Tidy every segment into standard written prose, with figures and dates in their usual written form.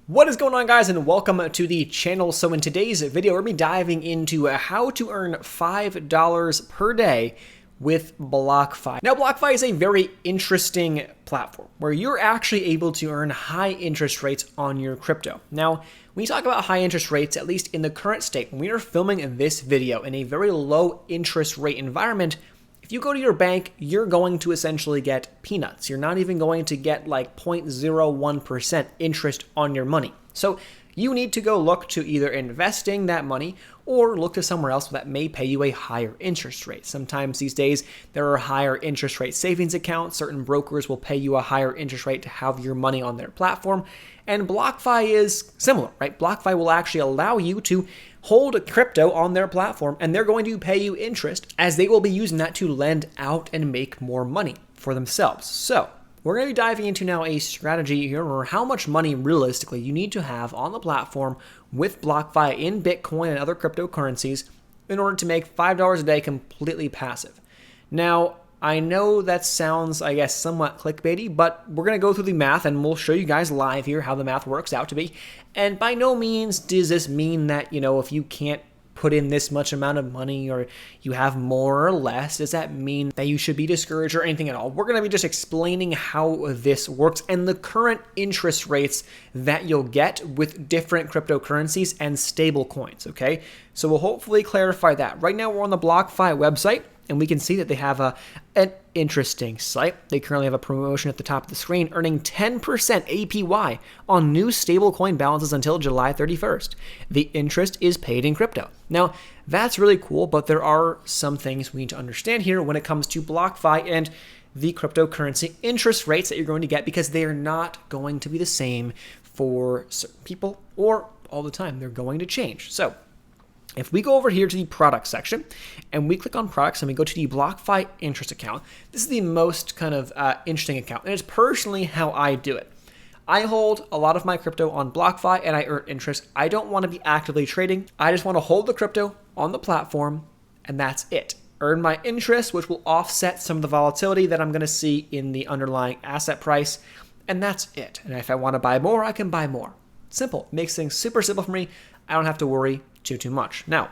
What is going on, guys, and welcome to the channel. So in today's video, we're going to be diving into how to earn $5 per day with BlockFi. Now, BlockFi is a very interesting platform where you're actually able to earn high interest rates on your crypto. Now, when you talk about high interest rates, at least in the current state, when we are filming this video in a very low interest rate environment, if you go to your bank, you're going to essentially get peanuts. You're not even going to get like 0.01% interest on your money. So you need to go look to either investing that money or look to somewhere else that may pay you a higher interest rate. Sometimes these days there are higher interest rate savings accounts. Certain brokers will pay you a higher interest rate to have your money on their platform. And BlockFi is similar, right? BlockFi will actually allow you to hold crypto on their platform, and they're going to pay you interest as they will be using that to lend out and make more money for themselves. So we're going to be diving into now a strategy here, or how much money realistically you need to have on the platform with BlockFi in Bitcoin and other cryptocurrencies in order to make $5 a day completely passive. Now, I know that sounds, I guess, somewhat clickbaity, but we're going to go through the math and we'll show you guys live here how the math works out to be. And by no means does this mean that, if you can't put in this much amount of money or you have more or less, does that mean that you should be discouraged or anything at all? We're going to be just explaining how this works and the current interest rates that you'll get with different cryptocurrencies and stable coins, okay? So we'll hopefully clarify that. Right now we're on the BlockFi website, and we can see that they have an interesting site. They currently have a promotion at the top of the screen, earning 10% APY on new stablecoin balances until July 31st. The interest is paid in crypto. Now, that's really cool, but there are some things we need to understand here when it comes to BlockFi and the cryptocurrency interest rates that you're going to get, because they are not going to be the same for certain people or all the time. They're going to change. So if we go over here to the product section and we click on products and we go to the BlockFi Interest account, this is the most kind of interesting account, and it's personally how I do it. I hold a lot of my crypto on BlockFi and I earn interest. I don't want to be actively trading. I just want to hold the crypto on the platform, and that's it. Earn my interest, which will offset some of the volatility that I'm going to see in the underlying asset price, and that's it. And if I want to buy more, I can buy more. Simple. Makes things super simple for me. I don't have to worry too much. Now,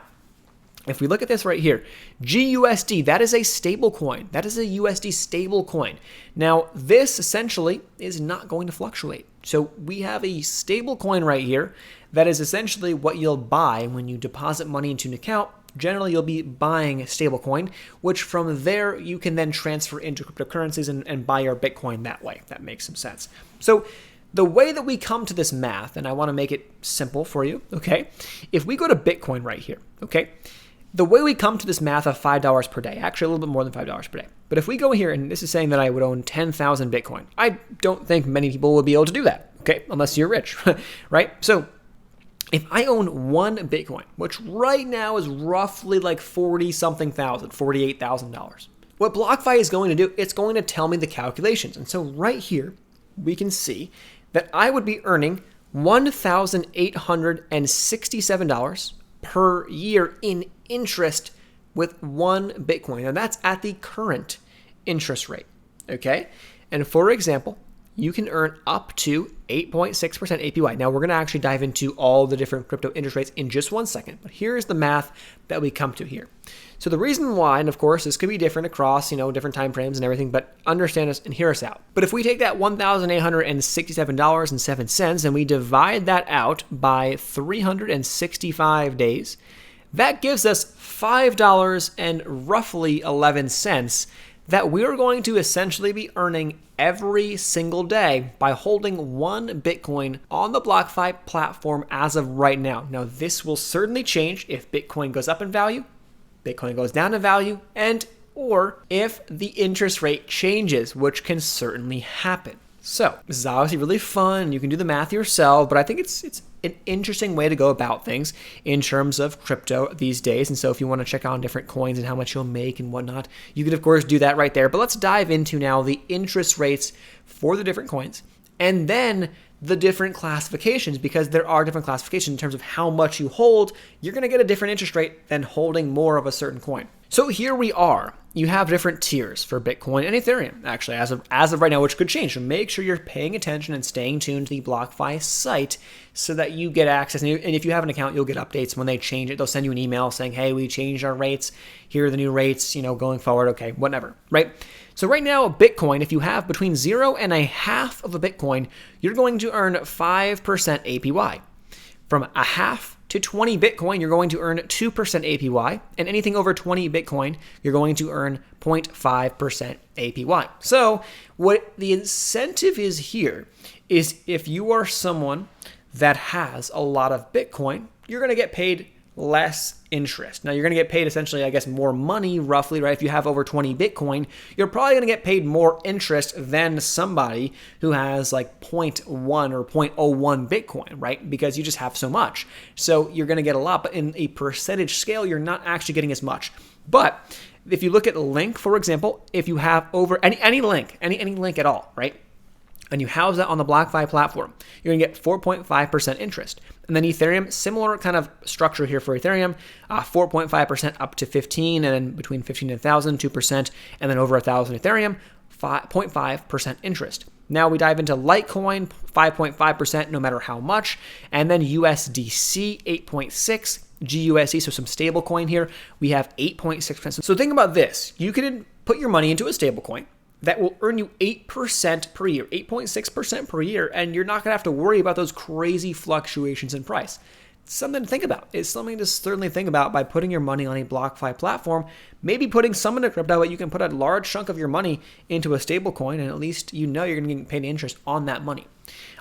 if we look at this right here, GUSD, that is a stable coin. That is a USD stable coin. Now, this essentially is not going to fluctuate. So we have a stable coin right here that is essentially what you'll buy when you deposit money into an account. Generally, you'll be buying a stable coin, which from there you can then transfer into cryptocurrencies and buy your Bitcoin that way. That makes some sense. So the way that we come to this math, and I want to make it simple for you, okay? If we go to Bitcoin right here, okay? The way we come to this math of $5 per day, actually a little bit more than $5 per day. But if we go here, and this is saying that I would own 10,000 Bitcoin, I don't think many people would be able to do that, okay? Unless you're rich, right? So if I own one Bitcoin, which right now is roughly like $40-something thousand, $48,000, what BlockFi is going to do, it's going to tell me the calculations. And so right here, we can see that I would be earning $1,867 per year in interest with one Bitcoin. Now that's at the current interest rate, okay? And for example, you can earn up to 8.6% APY. Now we're going to actually dive into all the different crypto interest rates in just one second, but here's the math that we come to here. So the reason why, and of course this could be different across, different time frames and everything, but understand us and hear us out. But if we take that $1,867.07 and we divide that out by 365 days, that gives us $5 and roughly 11 cents that we're going to essentially be earning every single day by holding one Bitcoin on the BlockFi platform as of right now. Now, this will certainly change if Bitcoin goes up in value, Bitcoin goes down in value, or if the interest rate changes, which can certainly happen. So this is obviously really fun. You can do the math yourself, but I think it's an interesting way to go about things in terms of crypto these days. And so if you want to check out different coins and how much you'll make and whatnot, you can of course do that right there. But let's dive into now the interest rates for the different coins and then the different classifications, because there are different classifications in terms of how much you hold. You're going to get a different interest rate than holding more of a certain coin. So here we are. You have different tiers for Bitcoin and Ethereum, actually, as of right now, which could change. So make sure you're paying attention and staying tuned to the BlockFi site so that you get access. And if you have an account, you'll get updates when they change it. They'll send you an email saying, hey, we changed our rates. Here are the new rates, going forward. Okay, whatever, right? So right now, Bitcoin, if you have between 0 and a half of a Bitcoin, you're going to earn 5% APY. From a half to 20 Bitcoin, you're going to earn 2% APY, and anything over 20 Bitcoin, you're going to earn 0.5% APY. So what the incentive is here is if you are someone that has a lot of Bitcoin, you're going to get paid less interest. Now, you're going to get paid essentially, I guess, more money roughly, right? If you have over 20 Bitcoin, you're probably going to get paid more interest than somebody who has like 0.1 or 0.01 Bitcoin, right? Because you just have so much. So you're going to get a lot, but in a percentage scale, you're not actually getting as much. But if you look at Link, for example, if you have over any link at all, right? And you house that on the BlockFi platform, you're going to get 4.5% interest. And then Ethereum, similar kind of structure here for Ethereum, 4.5% up to 15, and then between 15 and 1,000, 2%, and then over 1,000 Ethereum, 0.5% interest. Now we dive into Litecoin, 5.5% no matter how much, and then USDC, 8.6%, GUSD, so some stable coin here, we have 8.6%. So think about this. You can put your money into a stable coin that will earn you 8% per year, 8.6% per year, and you're not going to have to worry about those crazy fluctuations in price. It's something to think about. It's something to certainly think about by putting your money on a BlockFi platform, maybe putting some into crypto, but you can put a large chunk of your money into a stable coin, and at least you're going to get paid interest on that money.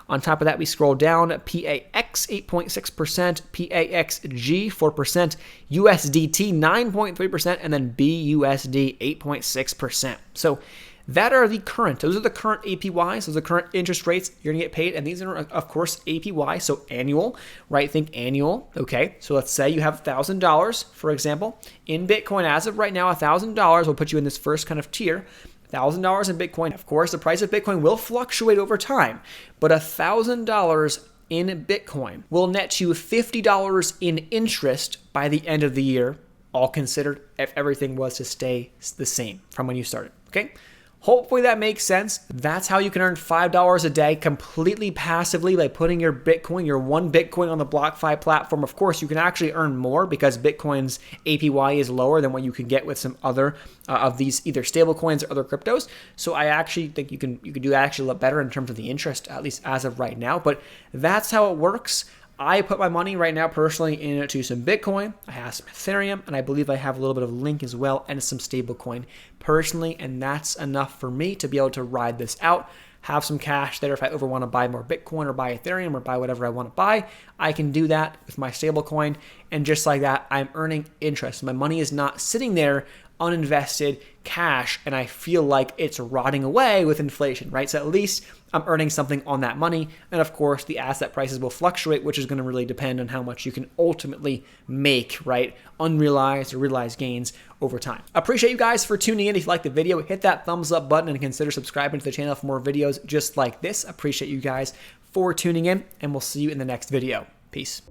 On top of that, we scroll down, PAX 8.6%, PAXG 4%, USDT 9.3%, and then BUSD 8.6%. So those are the current APYs, those are the current interest rates you're going to get paid. And these are, of course, APY, so annual, right? Think annual. Okay, so let's say you have $1,000, for example, in Bitcoin. As of right now, $1,000 will put you in this first kind of tier. $1,000 in Bitcoin. Of course, the price of Bitcoin will fluctuate over time, but $1,000 in Bitcoin will net you $50 in interest by the end of the year, all considered, if everything was to stay the same from when you started. Okay? Hopefully that makes sense. That's how you can earn $5 a day completely passively by putting your Bitcoin, your one Bitcoin on the BlockFi platform. Of course, you can actually earn more because Bitcoin's APY is lower than what you can get with some other of these either stable coins or other cryptos. So I actually think you can do actually a lot better in terms of the interest, at least as of right now. But that's how it works. I put my money right now personally into some Bitcoin. I have some Ethereum, and I believe I have a little bit of Link as well, and some stablecoin personally, and that's enough for me to be able to ride this out. Have some cash there if I ever want to buy more Bitcoin or buy Ethereum or buy whatever I want to buy. I can do that with my stablecoin, and just like that, I'm earning interest. My money is not sitting there uninvested cash, and I feel like it's rotting away with inflation, right? So at least I'm earning something on that money. And of course, the asset prices will fluctuate, which is going to really depend on how much you can ultimately make, right? Unrealized or realized gains over time. Appreciate you guys for tuning in. If you like the video, hit that thumbs up button and consider subscribing to the channel for more videos just like this. Appreciate you guys for tuning in, and we'll see you in the next video. Peace.